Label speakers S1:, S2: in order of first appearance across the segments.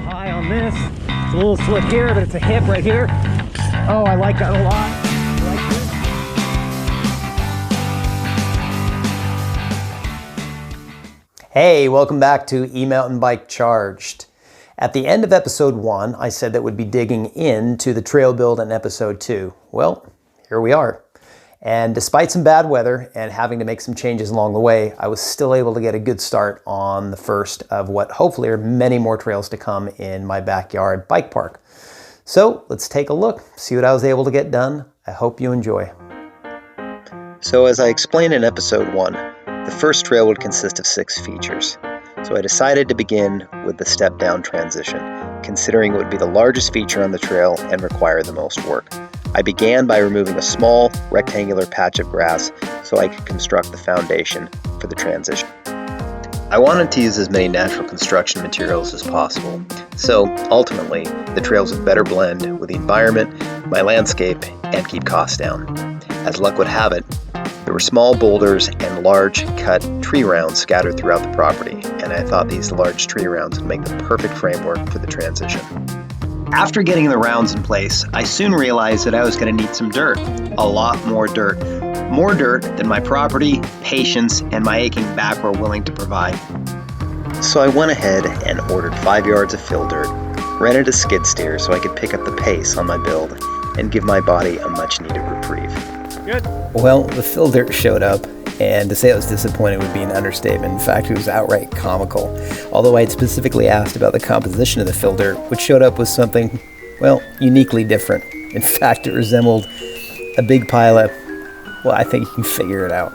S1: high on this. It's a little slit here, but it's a hip right here. Oh, I like that a lot. Hey, welcome back to E-Mountain Bike Charged. At the end of episode 1, I said that we'd be digging into the trail build in episode 2. Well, here we are. And despite some bad weather and having to make some changes along the way, I was still able to get a good start on the first of what hopefully are many more trails to come in my backyard bike park. So let's take a look, see what I was able to get done. I hope you enjoy. So as I explained in episode 1, the first trail would consist of 6 features. So I decided to begin with the step-down transition, considering it would be the largest feature on the trail and require the most work. I began by removing a small rectangular patch of grass so I could construct the foundation for the transition. I wanted to use as many natural construction materials as possible, so ultimately the trails would better blend with the environment, my landscape, and keep costs down. As luck would have it, there were small boulders and large cut tree rounds scattered throughout the property, and I thought these large tree rounds would make the perfect framework for the transition. After getting the rounds in place, I soon realized that I was going to need some dirt, a lot more dirt. More dirt than my property, patience, and my aching back were willing to provide. So I went ahead and ordered 5 yards of fill dirt, rented a skid steer so I could pick up the pace on my build and give my body a much needed reprieve. Good. Well, the fill dirt showed up, and to say I was disappointed would be an understatement. In fact, it was outright comical. Although I had specifically asked about the composition of the fill dirt, which showed up with something, well, uniquely different. In fact, it resembled a big pile of, well, I think you can figure it out.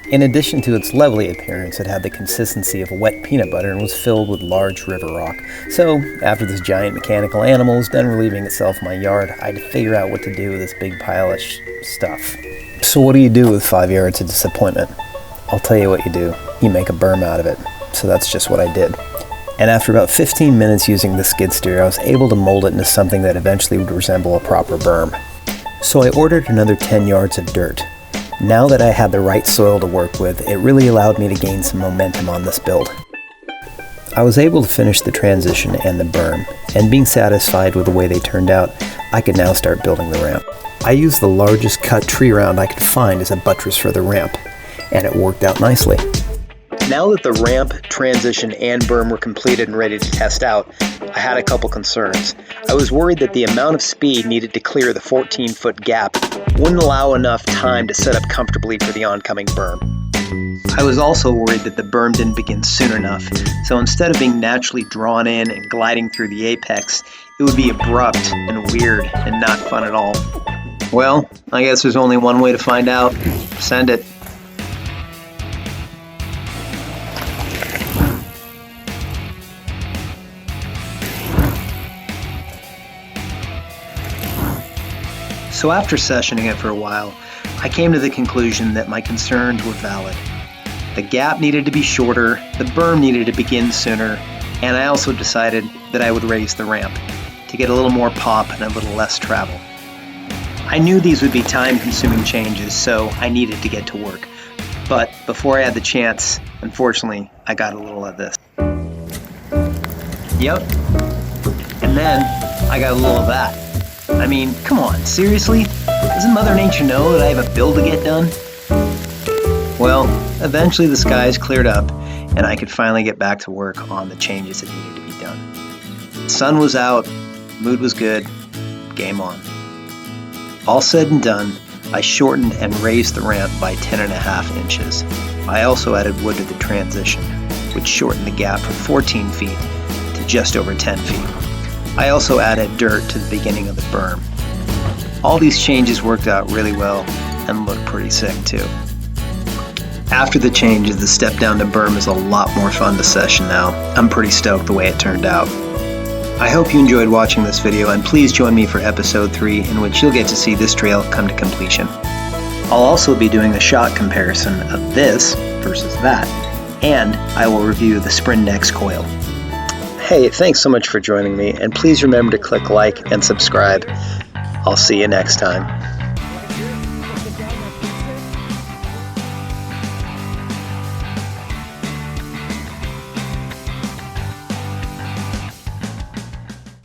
S1: In addition to its lovely appearance, it had the consistency of wet peanut butter and was filled with large river rock. So, after this giant mechanical animal was done relieving itself in my yard, I had to figure out what to do with this big pile of stuff. So what do you do with 5 yards of disappointment? I'll tell you what you do. You make a berm out of it. So that's just what I did. And after about 15 minutes using the skid steer, I was able to mold it into something that eventually would resemble a proper berm. So I ordered another 10 yards of dirt. Now that I had the right soil to work with, it really allowed me to gain some momentum on this build. I was able to finish the transition and the berm, and being satisfied with the way they turned out, I could now start building the ramp. I used the largest cut tree round I could find as a buttress for the ramp, and it worked out nicely. Now that the ramp, transition, and berm were completed and ready to test out, I had a couple concerns. I was worried that the amount of speed needed to clear the 14-foot gap wouldn't allow enough time to set up comfortably for the oncoming berm. I was also worried that the berm didn't begin soon enough, so instead of being naturally drawn in and gliding through the apex, it would be abrupt and weird and not fun at all. Well, I guess there's only one way to find out. Send it. So after sessioning it for a while, I came to the conclusion that my concerns were valid. The gap needed to be shorter, the berm needed to begin sooner, and I also decided that I would raise the ramp to get a little more pop and a little less travel. I knew these would be time-consuming changes, so I needed to get to work. But before I had the chance, unfortunately, I got a little of this. Yep. And then I got a little of that. I mean, come on, seriously? Doesn't Mother Nature know that I have a build to get done? Well, eventually the skies cleared up, and I could finally get back to work on the changes that needed to be done. The sun was out, mood was good, game on. All said and done, I shortened and raised the ramp by 10.5 inches. I also added wood to the transition, which shortened the gap from 14 feet to just over 10 feet. I also added dirt to the beginning of the berm. All these changes worked out really well and looked pretty sick too. After the changes, the step down to berm is a lot more fun to session now. I'm pretty stoked the way it turned out. I hope you enjoyed watching this video, and please join me for episode 3, in which you'll get to see this trail come to completion. I'll also be doing a shot comparison of this versus that, and I will review the Sprindex coil. Hey, thanks so much for joining me, and please remember to click like and subscribe. I'll see you next time.